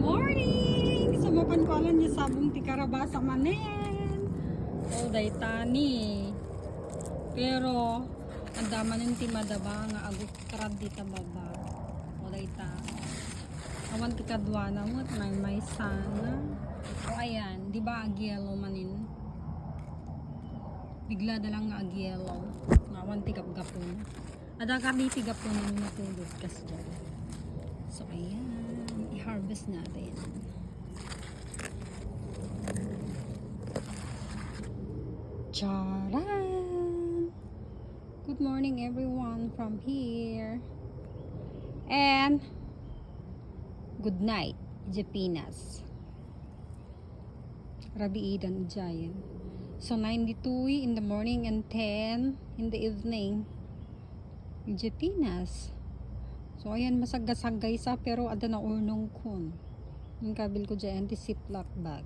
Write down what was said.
morning! Sa mapankualan niya sabong ti karabasa manen. O day tani. Pero ang daman yung ti madaba nga agut karad di tababa. O day ta. Awan ti kadwana mo at may sana. O ayan, di ba agyelo manin? Bigla na lang nga agyelo. Awan ti gapgapon. Ada ka di ti gapon yung natulog kas dyan. So ayan, i-harvest natin. Charan! Good morning everyone from here. And good night, Japinas. Rabiidan Jayan. So 92 in the morning and 10 in the evening. Japinas. So ayan, masagasagay sa pero ada na urnong kun. Yung kabil ko dyan, anti-ziplock bag.